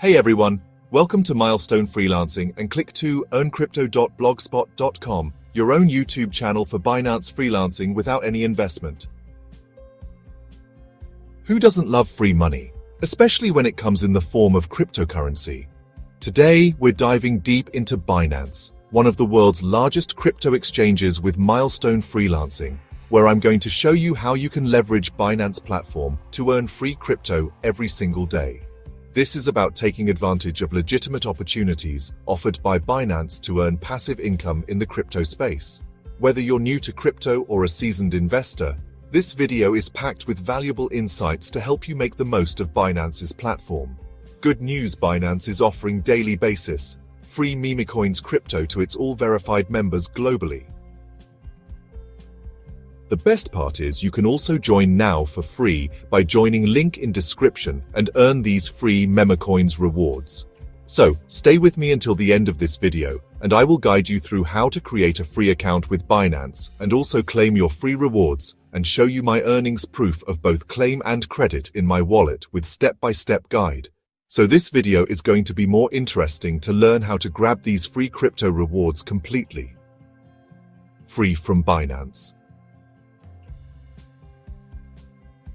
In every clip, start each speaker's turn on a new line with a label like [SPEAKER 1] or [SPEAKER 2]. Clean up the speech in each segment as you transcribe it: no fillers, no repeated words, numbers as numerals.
[SPEAKER 1] Hey everyone, welcome to Milestone Freelancing and click to earncrypto.blogspot.com, your own YouTube channel for Binance freelancing without any investment. Who doesn't love free money, especially when it comes in the form of cryptocurrency? Today, we're diving deep into Binance, one of the world's largest crypto exchanges with Milestone Freelancing, where I'm going to show you how you can leverage Binance platform to earn free crypto every single day. This is about taking advantage of legitimate opportunities offered by Binance to earn passive income in the crypto space. Whether you're new to crypto or a seasoned investor, this video is packed with valuable insights to help you make the most of Binance's platform. Good news: Binance is offering daily basis free meme coins crypto to its all-verified members globally. The best part is you can also join now for free by joining link in description and earn these free memecoins rewards. So, stay with me until the end of this video, and I will guide you through how to create a free account with Binance and also claim your free rewards and show you my earnings proof of both claim and credit in my wallet with step-by-step guide. So this video is going to be more interesting to learn how to grab these free crypto rewards completely free from Binance.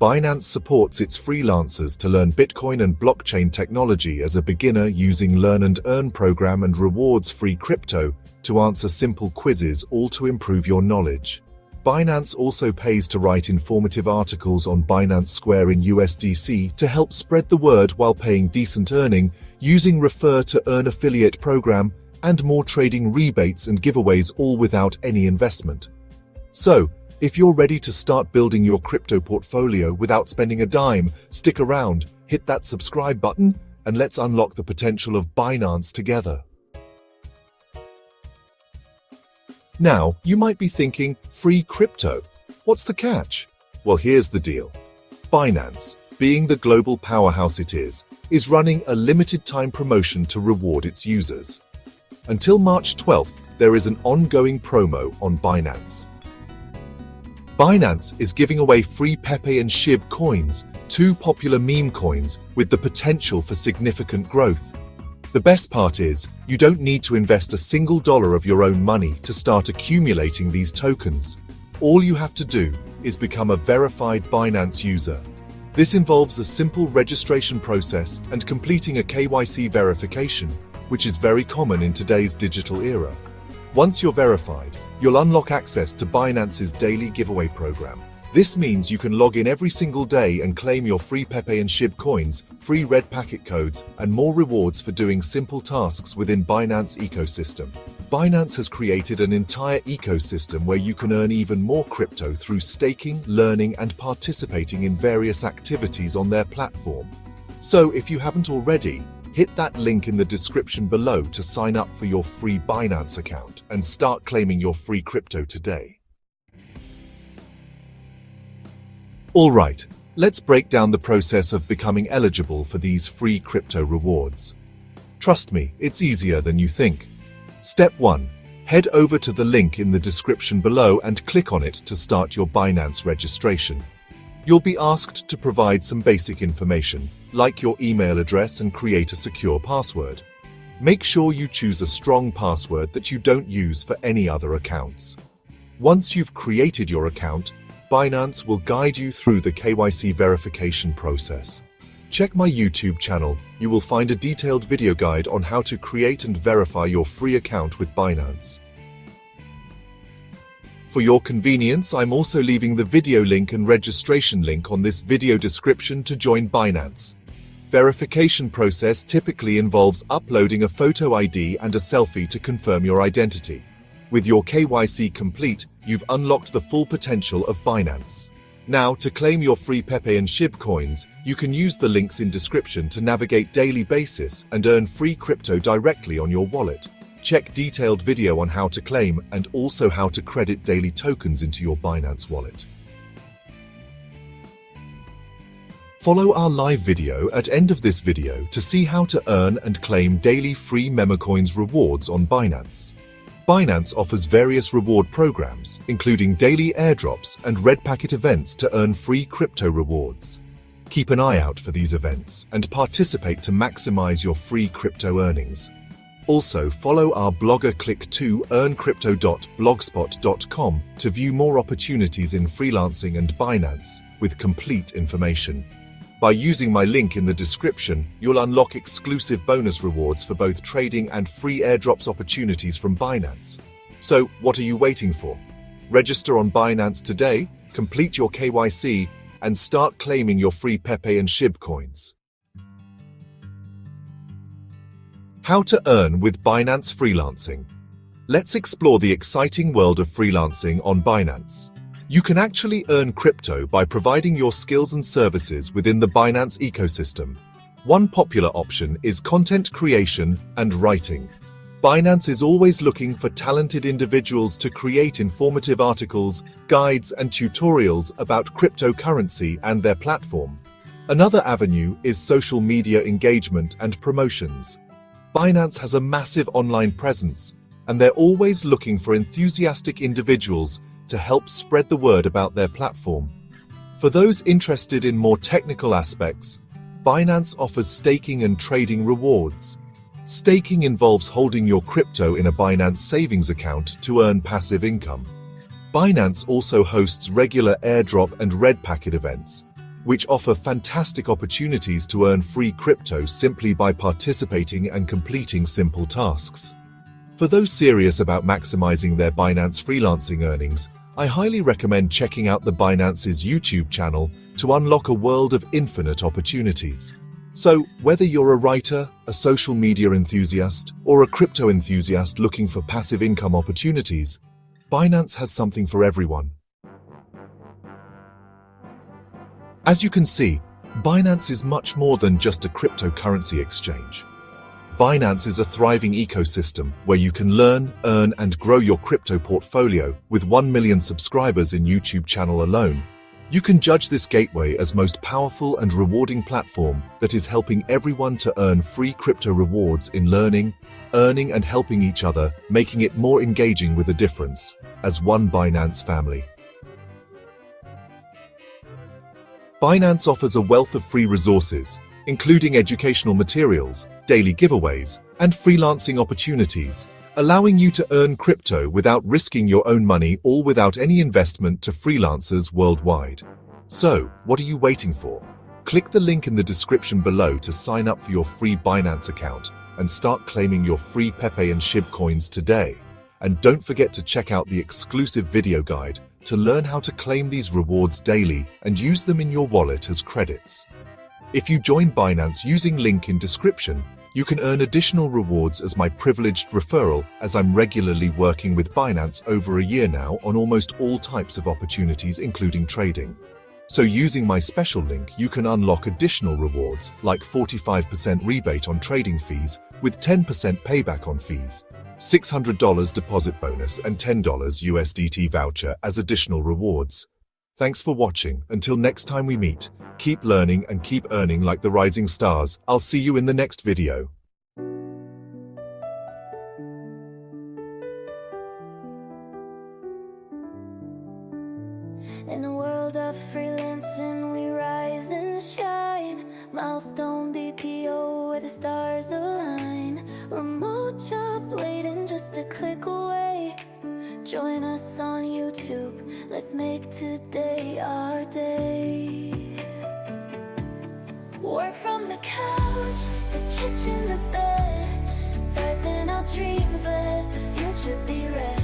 [SPEAKER 1] Binance supports its freelancers to learn Bitcoin and blockchain technology as a beginner using Learn and Earn program and rewards free crypto to answer simple quizzes, all to improve your knowledge. Binance also pays to write informative articles on Binance Square in USDT to help spread the word while paying decent earning using Refer to Earn affiliate program and more trading rebates and giveaways, all without any investment. So, if you're ready to start building your crypto portfolio without spending a dime, stick around, hit that subscribe button, and let's unlock the potential of Binance together. Now, you might be thinking, free crypto? What's the catch? Well, here's the deal. Binance, being the global powerhouse it is running a limited time promotion to reward its users. Until March 12th, there is an ongoing promo on Binance. Binance is giving away free PEPE and SHIB coins, two popular meme coins with the potential for significant growth. The best part is, you don't need to invest a single dollar of your own money to start accumulating these tokens. All you have to do is become a verified Binance user. This involves a simple registration process and completing a KYC verification, which is very common in today's digital era. Once you're verified, you'll unlock access to Binance's daily giveaway program. This means you can log in every single day and claim your free PEPE and SHIB coins, free red packet codes, and more rewards for doing simple tasks within Binance ecosystem. Binance has created an entire ecosystem where you can earn even more crypto through staking, learning, and participating in various activities on their platform. So if you haven't already, hit that link in the description below to sign up for your free Binance account and start claiming your free crypto today. Alright, let's break down the process of becoming eligible for these free crypto rewards. Trust me, it's easier than you think. Step 1. Head over to the link in the description below and click on it to start your Binance registration. You'll be asked to provide some basic information, like your email address, and create a secure password. Make sure you choose a strong password that you don't use for any other accounts. Once you've created your account, Binance will guide you through the KYC verification process. Check my YouTube channel, you will find a detailed video guide on how to create and verify your free account with Binance. For your convenience, I'm also leaving the video link and registration link on this video description to join Binance. Verification process typically involves uploading a photo ID and a selfie to confirm your identity. With your KYC complete, you've unlocked the full potential of Binance. Now, to claim your free PEPE and SHIB coins, you can use the links in description to navigate daily basis and earn free crypto directly on your wallet. Check detailed video on how to claim and also how to credit daily tokens into your Binance wallet. Follow our live video at end of this video to see how to earn and claim daily free memecoins rewards on Binance. Binance offers various reward programs, including daily airdrops and red packet events to earn free crypto rewards. Keep an eye out for these events and participate to maximize your free crypto earnings. Also, follow our blogger click to earncrypto.blogspot.com to view more opportunities in freelancing and Binance with complete information. By using my link in the description, you'll unlock exclusive bonus rewards for both trading and free airdrops opportunities from Binance. So, what are you waiting for? Register on Binance today, complete your KYC, and start claiming your free PEPE and SHIB coins. How to earn with Binance freelancing. Let's explore the exciting world of freelancing on Binance. You can actually earn crypto by providing your skills and services within the Binance ecosystem. One popular option is content creation and writing. Binance is always looking for talented individuals to create informative articles, guides, and tutorials about cryptocurrency and their platform. Another avenue is social media engagement and promotions. Binance has a massive online presence, and they're always looking for enthusiastic individuals to help spread the word about their platform. For those interested in more technical aspects, Binance offers staking and trading rewards. Staking involves holding your crypto in a Binance savings account to earn passive income. Binance also hosts regular airdrop and red packet events, which offer fantastic opportunities to earn free crypto simply by participating and completing simple tasks. For those serious about maximizing their Binance freelancing earnings, I highly recommend checking out the Binance's YouTube channel to unlock a world of infinite opportunities. So, whether you're a writer, a social media enthusiast, or a crypto enthusiast looking for passive income opportunities, Binance has something for everyone. As you can see, Binance is much more than just a cryptocurrency exchange. Binance is a thriving ecosystem where you can learn, earn, and grow your crypto portfolio. With 1 million subscribers in YouTube channel alone, you can judge this gateway as most powerful and rewarding platform that is helping everyone to earn free crypto rewards in learning, earning, and helping each other, making it more engaging with a difference as one Binance family. Binance offers a wealth of free resources, including educational materials, daily giveaways, and freelancing opportunities, allowing you to earn crypto without risking your own money, all without any investment, to freelancers worldwide. So, what are you waiting for? Click the link in the description below to sign up for your free Binance account and start claiming your free PEPE and SHIB coins today. And don't forget to check out the exclusive video guide to learn how to claim these rewards daily and use them in your wallet as credits. If you join Binance using link in description, you can earn additional rewards as my privileged referral, as I'm regularly working with Binance over a year now on almost all types of opportunities, including trading. So using my special link, you can unlock additional rewards like 45% rebate on trading fees with 10% payback on fees, $600 deposit bonus, and $10 USDT voucher as additional rewards. Thanks for watching. Until next time we meet, keep learning and keep earning like the rising stars. I'll see you in the next video.
[SPEAKER 2] In a world of freelancing, we rise and shine. Milestone BPO where the stars align. Remote jobs waiting just a click away. Join us on YouTube, let's make today our day. Work from the couch, the kitchen, the bed. Typing our dreams, let the future be read.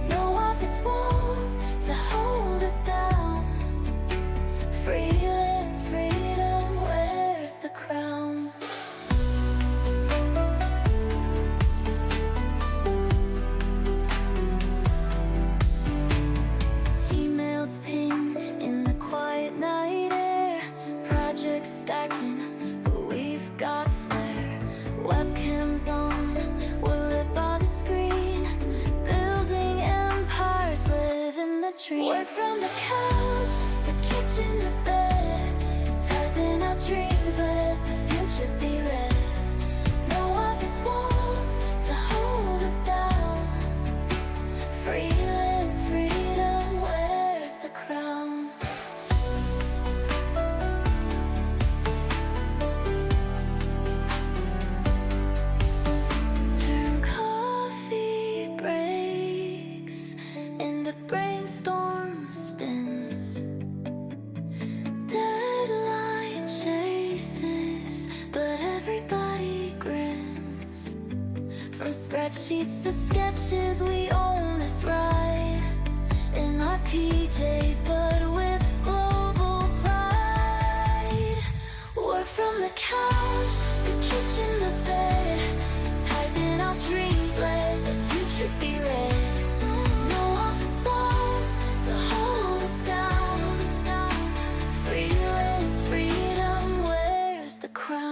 [SPEAKER 2] No office walls to hold us down. Freelance freedom wears the crown. Emails ping in the quiet night air. Projects stacking, but we've got flair. Webcams on, we're lit by the screen. Building empires, living the dream. Work from the couch, the kitchen, the bed. Typing our dreams, let the future be read. No office walls to hold us down. Freelance freedom wears the crown. From spreadsheets to sketches, we own this ride. In our PJs, but with global pride. Work from the couch, the kitchen, the bed. Typing out dreams, let the future be read. No office walls to hold us down. Freelance freedom wears the crown.